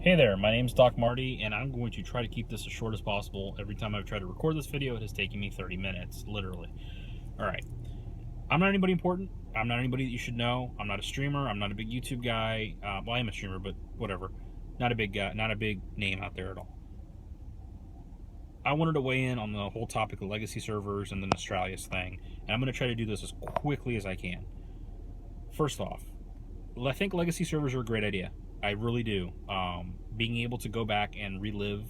Hey there, my name's Doc Marty, and I'm going to try to keep this as short as possible. Every time I've tried to record this video, it has taken me 30 minutes, literally. Alright, I'm not anybody important. I'm not anybody that you should know. I'm not a streamer. I'm not a big YouTube guy. Well, I am a streamer, but whatever. Not a big guy, not a big name out there at all. I wanted to weigh in on the whole topic of legacy servers and the Nostalrius thing, and I'm going to try to do this as quickly as I can. First off, I think legacy servers are a great idea. I really do. Being able to go back and relive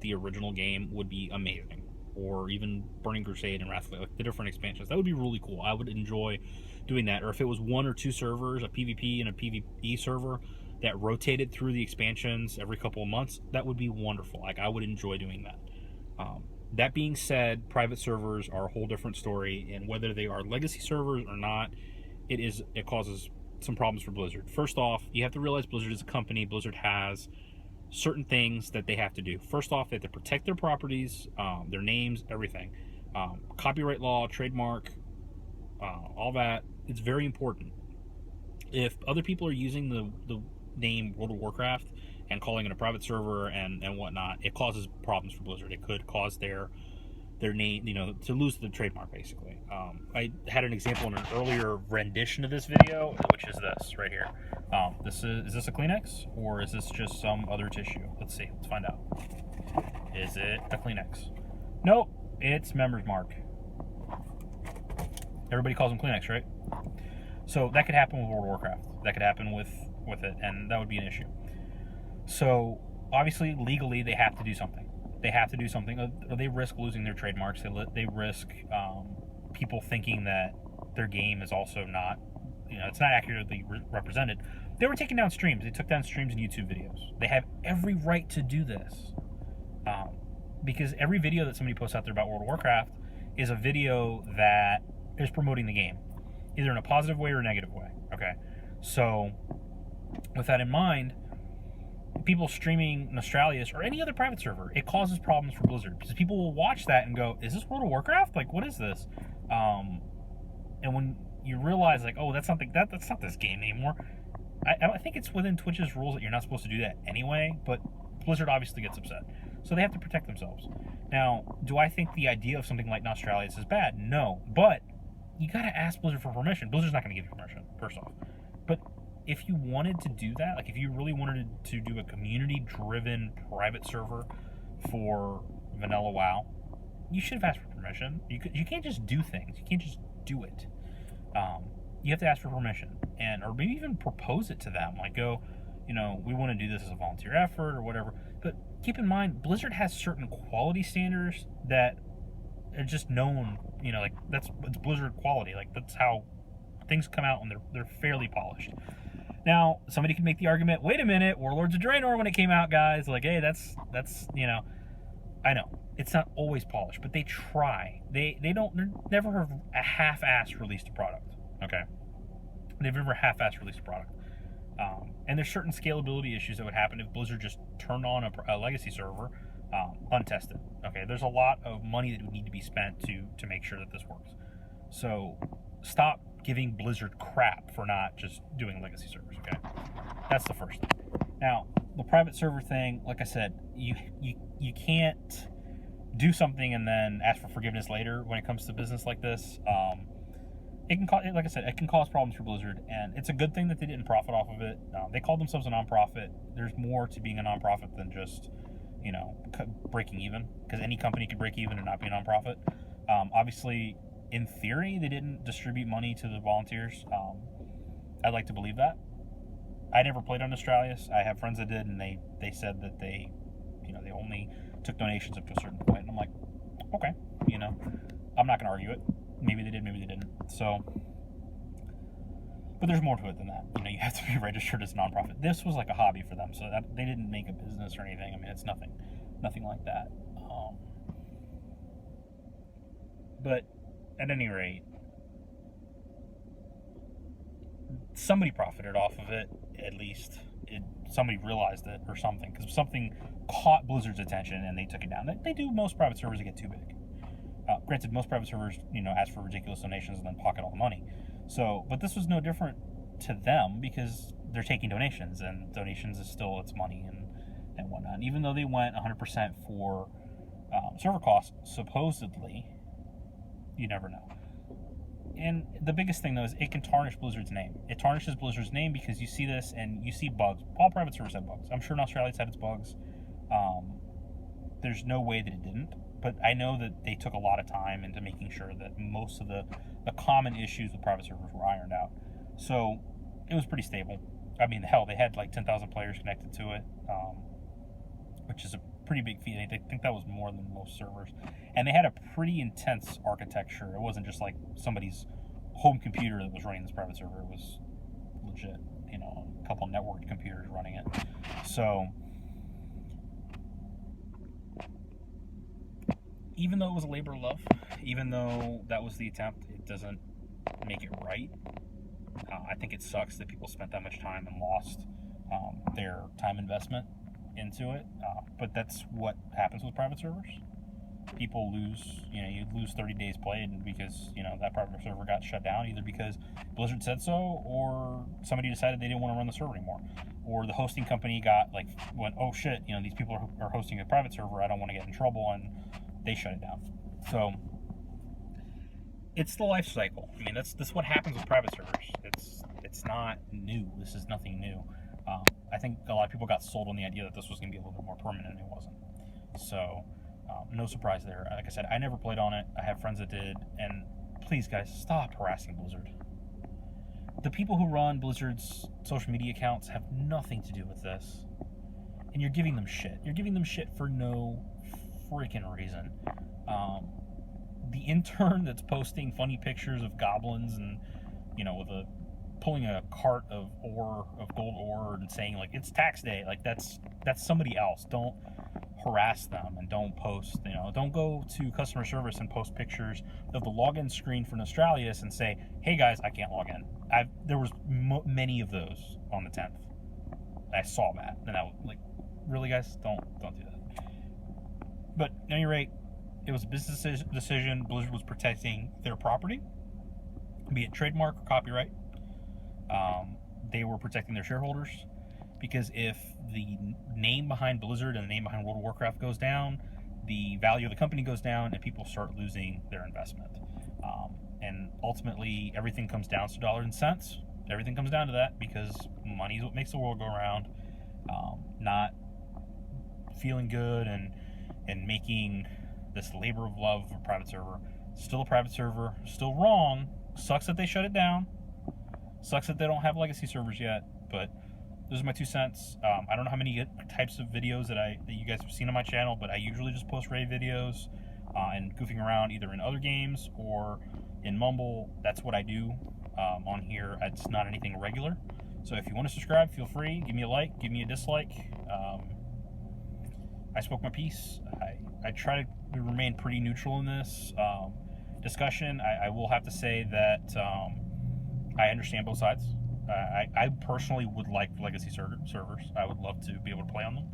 the original game would be amazing. Or even Burning Crusade and Wrath, like the different expansions. That would be really cool. I would enjoy doing that. Or if it was one or two servers, a PvP and a PvE server that rotated through the expansions every couple of months, that would be wonderful. Like, I would enjoy doing that. That being said, private servers are a whole different story, and whether they are legacy servers or not, it causes some problems for Blizzard. First off, you have to realize Blizzard is a company. Blizzard has certain things that they have to do. First off, they have to protect their properties, their names, everything. Copyright law, trademark, all that. It's very important. If other people are using the name World of Warcraft and calling it a private server and whatnot, it causes problems for Blizzard. It could cause their name, to lose the trademark, basically. I had an example in an earlier rendition of this video, which is this right here. Is this a Kleenex, or is this just some other tissue? Let's see. Let's find out. Is it a Kleenex? Nope, it's Member's Mark. Everybody calls them Kleenex, right? So that could happen with World of Warcraft. That could happen with it, and that would be an issue. So obviously, legally, they have to do something. They have to do something, or they risk losing their trademarks. They risk people thinking that their game is also not, it's not accurately represented. They were taking down streams. They took down streams and YouTube videos. They have every right to do this, because every video that somebody posts out there about World of Warcraft is a video that is promoting the game, either in a positive way or a negative way. Okay, so with that in mind, people streaming Nostalrius or any other private server, it causes problems for Blizzard, because people will watch that and go, is this World of Warcraft? Like, what is this? And when you realize, like, oh, that's not this game anymore, I think it's within Twitch's rules that you're not supposed to do that anyway, but Blizzard obviously gets upset. So they have to protect themselves. Now, do I think the idea of something like Nostalrius is bad? No, but you gotta ask Blizzard for permission. Blizzard's not gonna give you permission, first off. But if you wanted to do that, like if you really wanted to do a community-driven private server for vanilla WoW, you should have asked for permission. You can't just do things. You can't just do it. You have to ask for permission, or maybe even propose it to them. Like, go, we want to do this as a volunteer effort or whatever. But keep in mind, Blizzard has certain quality standards that are just known. Like it's Blizzard quality. Like, that's how things come out, and they're fairly polished. Now, somebody could make the argument, wait a minute, Warlords of Draenor when it came out, guys, like, hey, that's I know it's not always polished, but they try. They never have a half-assed released a product. Okay, they've never half-assed released a product. And there's certain scalability issues that would happen if Blizzard just turned on a legacy server untested. Okay, there's a lot of money that would need to be spent to make sure that this works. So stop giving Blizzard crap for not just doing legacy servers. Okay, that's the first thing. Now, the private server thing, like I said, you can't do something and then ask for forgiveness later when it comes to business like this. It can cause, like I said, it can cause problems for Blizzard, and it's a good thing that they didn't profit off of it. They called themselves a nonprofit. There's more to being a nonprofit than just breaking even, because any company could break even and not be a nonprofit. Obviously, in theory, they didn't distribute money to the volunteers. I'd like to believe that. I never played on Nostalrius. I have friends that did, and they said that they only took donations up to a certain point. And I'm like, okay, I'm not going to argue it. Maybe they did, maybe they didn't. So, but there's more to it than that. You have to be registered as a nonprofit. This was like a hobby for them, so that they didn't make a business or anything. I mean, it's nothing like that. But at any rate, somebody profited off of it, at least. Somebody realized it or something, because something caught Blizzard's attention and they took it down. They do most private servers that get too big. Granted, most private servers, ask for ridiculous donations and then pocket all the money. So, but this was no different to them, because they're taking donations, and donations is still, it's money, and and whatnot. Even though they went 100% for server costs, supposedly, you never know. And the biggest thing, though, is it can tarnish Blizzard's name. It tarnishes Blizzard's name because you see this and you see bugs. All private servers have bugs. I'm sure Nostalrius had its bugs. There's no way that it didn't. But I know that they took a lot of time into making sure that most of the common issues with private servers were ironed out. So it was pretty stable. I mean, hell, they had like 10,000 players connected to it, which is a pretty big feat. I think that was more than most servers. And they had a pretty intense architecture. It wasn't just like somebody's home computer that was running this private server. It was legit, a couple networked computers running it. So even though it was a labor of love, even though that was the attempt, it doesn't make it right. I think it sucks that people spent that much time and lost their time investment into it. But that's what happens with private servers. People lose, you lose 30 days played because, that private server got shut down either because Blizzard said so or somebody decided they didn't want to run the server anymore. Or the hosting company went, oh shit, these people are hosting a private server, I don't want to get in trouble, and they shut it down. So it's the life cycle. I mean, that's what happens with private servers. It's not new. This is nothing new. I think a lot of people got sold on the idea that this was going to be a little bit more permanent, and it wasn't. So no surprise there. Like I said, I never played on it. I have friends that did, and please, guys, stop harassing Blizzard. The people who run Blizzard's social media accounts have nothing to do with this, and you're giving them shit. You're giving them shit for no freaking reason. The intern that's posting funny pictures of goblins and with pulling a cart of gold ore and saying like it's tax day, like that's somebody else. Don't harass them and don't post. Don't go to customer service and post pictures of the login screen for Nostalrius and say, hey guys, I can't log in. There was many of those on the 10th. I saw that and I was like, really guys, don't do that. But at any rate, it was a business decision. Blizzard was protecting their property, be it trademark or copyright. They were protecting their shareholders, because if the name behind Blizzard and the name behind World of Warcraft goes down, the value of the company goes down, and people start losing their investment. And ultimately, everything comes down to dollars and cents. Everything comes down to that, because money is what makes the world go around. Not feeling good and making this labor of love of a private server. Still a private server, still wrong. Sucks that they shut it down. Sucks that they don't have legacy servers yet, but those are my 2 cents. I don't know how many types of videos that you guys have seen on my channel, but I usually just post raid videos and goofing around either in other games or in Mumble. That's what I do on here. It's not anything regular. So if you want to subscribe, feel free. Give me a like, give me a dislike. I spoke my piece. I try to remain pretty neutral in this discussion. I will have to say that I understand both sides. I personally would like legacy servers. I would love to be able to play on them.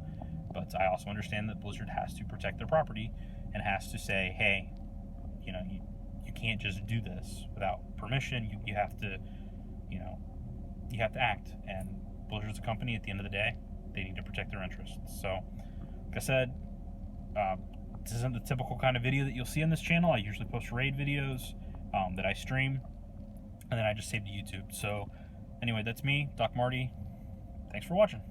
But I also understand that Blizzard has to protect their property and has to say, hey, you can't just do this without permission. You have to, you have to act. And Blizzard's a company. At the end of the day, they need to protect their interests. So, like I said, this isn't the typical kind of video that you'll see on this channel. I usually post raid videos that I stream, and then I just save to YouTube. So, anyway, that's me, Doc Marty. Thanks for watching.